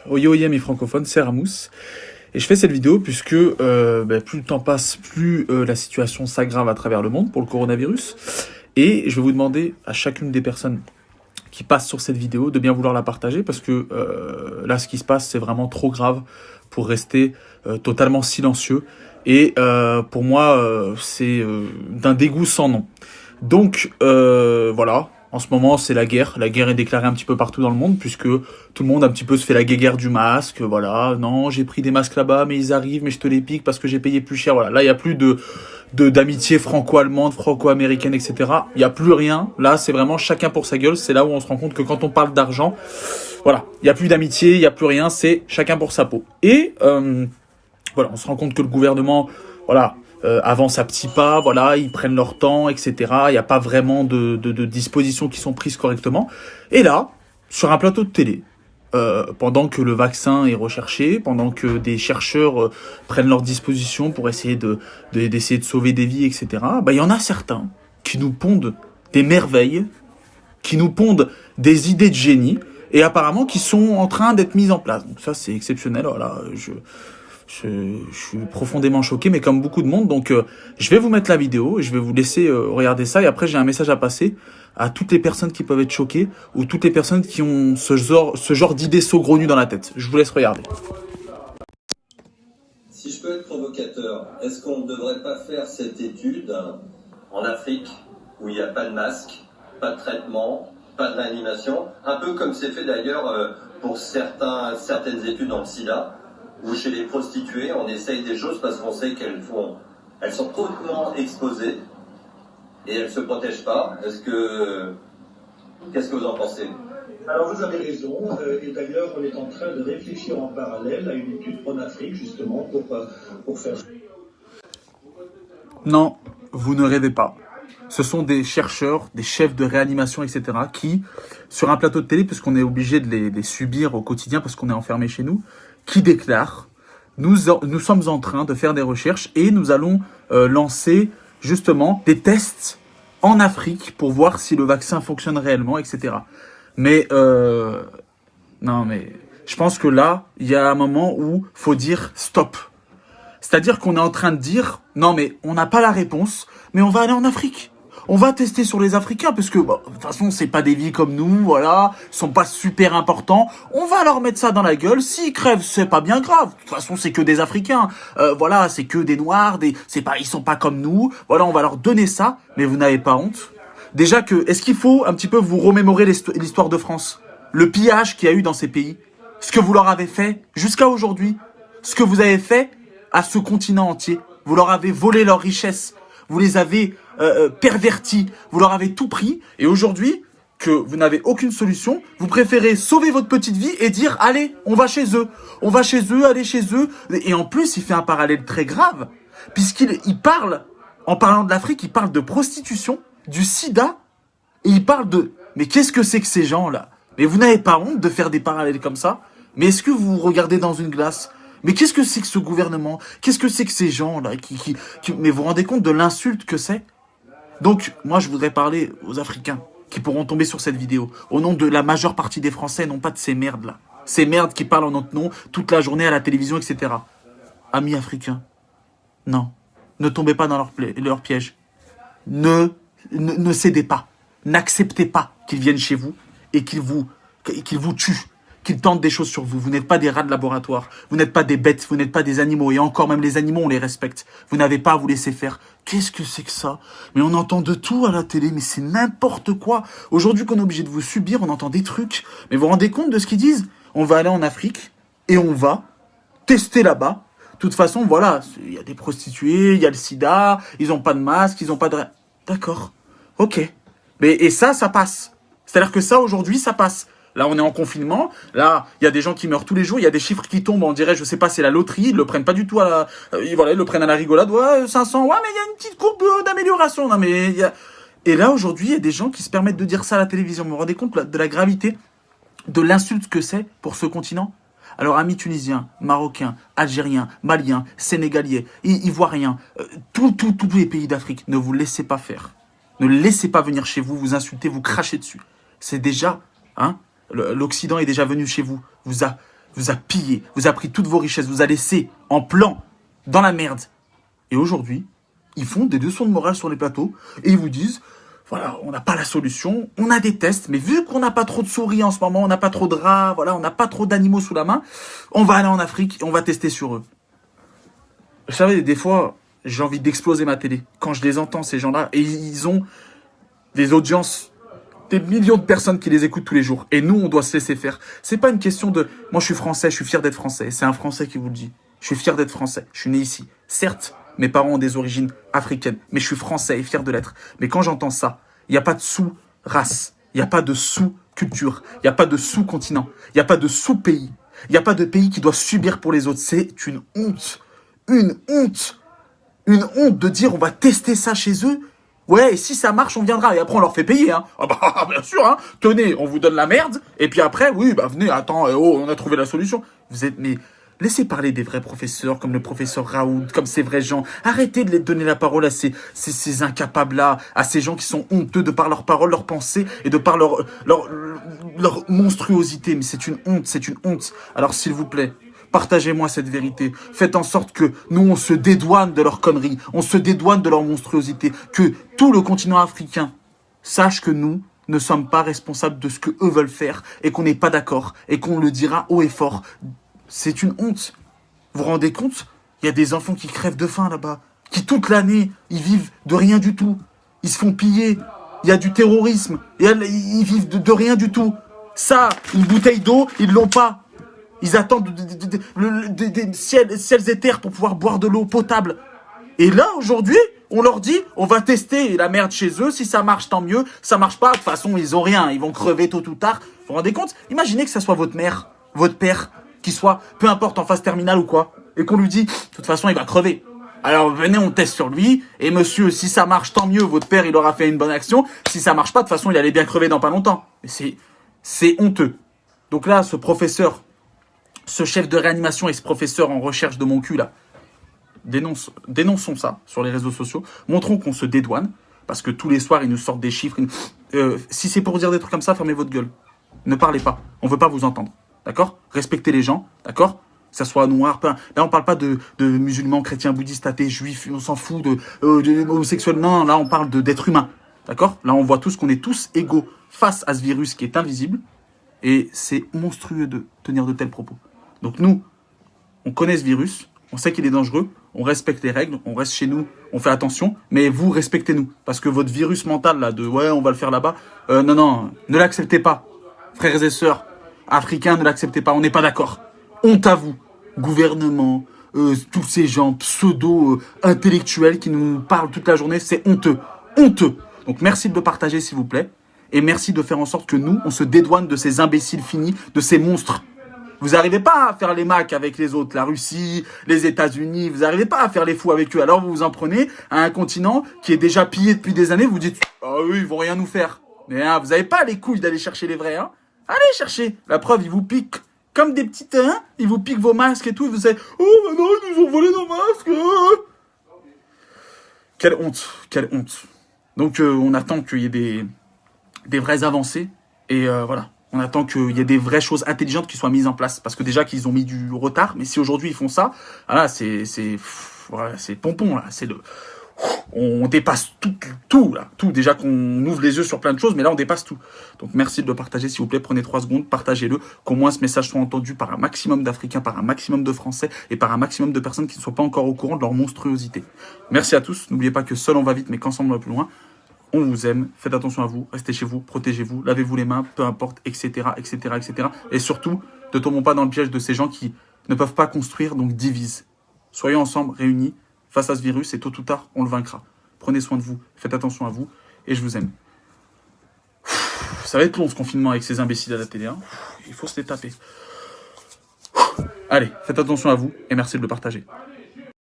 Oye oye mes francophones, c'est Ramous. Et je fais cette vidéo puisque plus le temps passe, plus la situation s'aggrave à travers le monde pour le coronavirus. Et je vais vous demander à chacune des personnes qui passent sur cette vidéo de bien vouloir la partager parce que là, ce qui se passe, c'est vraiment trop grave pour rester totalement silencieux. Et pour moi, c'est d'un dégoût sans nom. Donc voilà. En ce moment, c'est la guerre. La guerre est déclarée un petit peu partout dans le monde, puisque tout le monde un petit peu se fait la guéguerre du masque. Voilà, non, j'ai pris des masques là-bas, mais ils arrivent, mais je te les pique parce que j'ai payé plus cher. Voilà, là, il n'y a plus d'amitié franco-allemande, franco-américaine, etc. Il n'y a plus rien. Là, c'est vraiment chacun pour sa gueule. C'est là où on se rend compte que quand on parle d'argent, voilà, il n'y a plus d'amitié, il n'y a plus rien. C'est chacun pour sa peau. Et voilà, on se rend compte que le gouvernement, voilà, avance à petits pas, voilà, ils prennent leur temps, etc. Il n'y a pas vraiment de dispositions qui sont prises correctement. Et là, sur un plateau de télé, pendant que le vaccin est recherché, pendant que des chercheurs prennent leurs dispositions pour essayer d'essayer de sauver des vies, etc., il y en a certains qui nous pondent des merveilles, qui nous pondent des idées de génie, et apparemment qui sont en train d'être mises en place. Donc ça, c'est exceptionnel. Voilà, je suis profondément choqué, mais comme beaucoup de monde. Donc, je vais vous mettre la vidéo et je vais vous laisser regarder ça. Et après, j'ai un message à passer à toutes les personnes qui peuvent être choquées ou toutes les personnes qui ont ce genre d'idées saugrenues dans la tête. Je vous laisse regarder. Si je peux être provocateur, est-ce qu'on ne devrait pas faire cette étude en Afrique où il n'y a pas de masque, pas de traitement, pas de réanimation, un peu comme c'est fait d'ailleurs pour certaines études dans le sida, où chez les prostituées, on essaye des choses parce qu'on sait qu'elles sont hautement exposées et elles ne se protègent pas. Qu'est-ce que vous en pensez? Alors vous avez raison, et d'ailleurs on est en train de réfléchir en parallèle à une étude en Afrique justement pour faire... Non, vous ne rêvez pas. Ce sont des chercheurs, des chefs de réanimation, etc. qui, sur un plateau de télé, puisqu'on est obligé de les subir au quotidien parce qu'on est enfermé chez nous, qui déclarent nous sommes en train de faire des recherches et nous allons lancer justement des tests en Afrique pour voir si le vaccin fonctionne réellement, etc. Mais non, mais je pense que là, il y a un moment où faut dire stop. C'est-à-dire qu'on est en train de dire non, mais on n'a pas la réponse, mais on va aller en Afrique. On va tester sur les Africains parce que, de toute façon, c'est pas des vies comme nous, voilà, ils sont pas super importants. On va leur mettre ça dans la gueule. S'ils crèvent, c'est pas bien grave. De toute façon, c'est que des Africains. Voilà, c'est que des Noirs, ils sont pas comme nous. Voilà, on va leur donner ça. Mais vous n'avez pas honte? Déjà est-ce qu'il faut un petit peu vous remémorer l'histoire de France? Le pillage qu'il y a eu dans ces pays? Ce que vous leur avez fait jusqu'à aujourd'hui? Ce que vous avez fait à ce continent entier? Vous leur avez volé leurs richesses. Vous les avez pervertis, vous leur avez tout pris, et aujourd'hui, que vous n'avez aucune solution, vous préférez sauver votre petite vie et dire, allez, on va chez eux, allez chez eux, et en plus, il fait un parallèle très grave, puisqu'il parle, en parlant de l'Afrique, il parle de prostitution, du sida, et il parle mais qu'est-ce que c'est que ces gens-là? Mais vous n'avez pas honte de faire des parallèles comme ça? Mais est-ce que vous regardez dans une glace? Mais qu'est-ce que c'est que ce gouvernement? Qu'est-ce que c'est que ces gens-là mais vous vous rendez compte de l'insulte que c'est? Donc, moi, je voudrais parler aux Africains qui pourront tomber sur cette vidéo, au nom de la majeure partie des Français, non pas de ces merdes-là. Ces merdes qui parlent en notre nom toute la journée à la télévision, etc. Amis africains, non, ne tombez pas dans leur piège. Ne cédez pas. N'acceptez pas qu'ils viennent chez vous et qu'ils vous tuent, qu'ils tentent des choses sur vous. Vous n'êtes pas des rats de laboratoire, vous n'êtes pas des bêtes, vous n'êtes pas des animaux. Et encore, même les animaux, on les respecte. Vous n'avez pas à vous laisser faire. Qu'est-ce que c'est que ça? Mais on entend de tout à la télé, mais c'est n'importe quoi. Aujourd'hui qu'on est obligé de vous subir, on entend des trucs. Mais vous vous rendez compte de ce qu'ils disent? On va aller en Afrique et on va tester là-bas. De toute façon, voilà, il y a des prostituées, il y a le sida, ils n'ont pas de masque, ils n'ont pas de... D'accord, ok. Et ça passe. C'est-à-dire que ça, aujourd'hui, ça passe. Là, on est en confinement. Là, il y a des gens qui meurent tous les jours. Il y a des chiffres qui tombent. On dirait, je sais pas, c'est la loterie. Ils le prennent pas du tout à la... voilà, ils le prennent à la rigolade. Ouais, 500. Ouais, mais il y a une petite courbe d'amélioration. Non, mais Et là, aujourd'hui, il y a des gens qui se permettent de dire ça à la télévision. Vous vous rendez compte de la gravité, de l'insulte que c'est pour ce continent? Alors, amis tunisiens, marocains, algériens, maliens, sénégaliens, ivoiriens, tous les pays d'Afrique, ne vous laissez pas faire. Ne laissez pas venir chez vous, vous insulter, vous cracher dessus. C'est déjà... L'Occident est déjà venu chez vous, vous a pillé, vous a pris toutes vos richesses, vous a laissé en plan, dans la merde. Et aujourd'hui, ils font des leçons de morale sur les plateaux et ils vous disent, voilà, on n'a pas la solution, on a des tests, mais vu qu'on n'a pas trop de souris en ce moment, on n'a pas trop de rats, voilà, on n'a pas trop d'animaux sous la main, on va aller en Afrique et on va tester sur eux. Vous savez, des fois, j'ai envie d'exploser ma télé quand je les entends, ces gens-là, et ils ont des audiences, des millions de personnes qui les écoutent tous les jours. Et nous, on doit se laisser faire. C'est pas une question de... Moi, je suis français, je suis fier d'être français. C'est un Français qui vous le dit. Je suis fier d'être français. Je suis né ici. Certes, mes parents ont des origines africaines, mais je suis français et fier de l'être. Mais quand j'entends ça, il n'y a pas de sous-race. Il n'y a pas de sous-culture. Il n'y a pas de sous-continent. Il n'y a pas de sous-pays. Il n'y a pas de pays qui doit subir pour les autres. C'est une honte. Une honte. Une honte de dire on va tester ça chez eux. Ouais, et si ça marche, on viendra. Et après, on leur fait payer, hein. Ah bah, bien sûr, hein. Tenez, on vous donne la merde. Et puis après, oui, bah, venez, attends, oh, on a trouvé la solution. Vous êtes, mais, laissez parler des vrais professeurs, comme le professeur Raoult, comme ces vrais gens. Arrêtez de les donner la parole à ces incapables-là, à ces gens qui sont honteux de par leurs paroles, leurs pensées, et de par leur monstruosité. Mais c'est une honte, c'est une honte. Alors, s'il vous plaît, partagez-moi cette vérité. Faites en sorte que nous, on se dédouane de leurs conneries. On se dédouane de leur monstruosité. Que tout le continent africain sache que nous ne sommes pas responsables de ce que eux veulent faire et qu'on n'est pas d'accord et qu'on le dira haut et fort. C'est une honte. Vous vous rendez compte? Il y a des enfants qui crèvent de faim là-bas. Qui toute l'année, ils vivent de rien du tout. Ils se font piller. Il y a du terrorisme. Ils vivent de rien du tout. Ça, une bouteille d'eau, ils l'ont pas. Ils attendent des ciels et terres pour pouvoir boire de l'eau potable. Et là, aujourd'hui, on leur dit, on va tester la merde chez eux. Si ça marche, tant mieux. Ça marche pas, de toute façon, ils ont rien. Ils vont crever tôt ou tard. Vous vous rendez compte? Imaginez que ça soit votre mère, votre père, qui soit, peu importe, en phase terminale ou quoi. Et qu'on lui dit, de toute façon, il va crever. Alors, venez, on teste sur lui. Et monsieur, si ça marche, tant mieux. Votre père, il aura fait une bonne action. Si ça marche pas, de toute façon, il allait bien crever dans pas longtemps. Mais c'est honteux. Donc là, ce professeur, ce chef de réanimation et ce professeur en recherche de mon cul, là, dénonçons ça sur les réseaux sociaux. Montrons qu'on se dédouane, parce que tous les soirs, ils nous sortent des chiffres. Si c'est pour dire des trucs comme ça, fermez votre gueule. Ne parlez pas. On veut pas vous entendre. D'accord? Respectez les gens. D'accord? Que ça soit noir, là, on parle pas de musulmans, chrétiens, bouddhistes, athées, juifs, on s'en fout de homosexuels. Non, là, on parle d'êtres humains. D'accord? Là, on voit tous qu'on est tous égaux face à ce virus qui est invisible. Et c'est monstrueux de tenir de tels propos. Donc nous, on connaît ce virus, on sait qu'il est dangereux, on respecte les règles, on reste chez nous, on fait attention, mais vous, respectez-nous. Parce que votre virus mental, là, de « ouais, on va le faire là-bas », non, ne l'acceptez pas. Frères et sœurs africains, ne l'acceptez pas, on n'est pas d'accord. Honte à vous, gouvernement, tous ces gens pseudo-intellectuels qui nous parlent toute la journée, c'est honteux, honteux. Donc merci de le partager, s'il vous plaît, et merci de faire en sorte que nous, on se dédouane de ces imbéciles finis, de ces monstres. Vous n'arrivez pas à faire les macs avec les autres, la Russie, les États-Unis, vous n'arrivez pas à faire les fous avec eux. Alors vous vous en prenez à un continent qui est déjà pillé depuis des années, vous dites « Ah oui, ils vont rien nous faire ». Mais hein, vous n'avez pas les couilles d'aller chercher les vrais, hein. Allez chercher. La preuve, ils vous piquent comme des petites, hein. Ils vous piquent vos masques et tout, et vous savez « Oh, maintenant ils nous ont volé nos masques ». Quelle honte, quelle honte. Donc on attend qu'il y ait des vraies avancées, et voilà. On attend qu'il y ait des vraies choses intelligentes qui soient mises en place. Parce que déjà qu'ils ont mis du retard. Mais si aujourd'hui ils font ça, voilà, c'est pompon, là. On dépasse tout, là. Tout. Déjà qu'on ouvre les yeux sur plein de choses, mais là on dépasse tout. Donc merci de le partager, s'il vous plaît. Prenez 3 secondes, partagez-le. Qu'au moins ce message soit entendu par un maximum d'Africains, par un maximum de Français et par un maximum de personnes qui ne sont pas encore au courant de leur monstruosité. Merci à tous. N'oubliez pas que seul on va vite, mais qu'ensemble on va plus loin. On vous aime, faites attention à vous, restez chez vous, protégez-vous, lavez-vous les mains, peu importe, etc., etc., etc. Et surtout, ne tombons pas dans le piège de ces gens qui ne peuvent pas construire, donc divisent. Soyons ensemble, réunis, face à ce virus, et tôt ou tard, on le vaincra. Prenez soin de vous, faites attention à vous, et je vous aime. Ça va être long ce confinement avec ces imbéciles à la télé, hein. Il faut se les taper. Allez, faites attention à vous, et merci de le partager.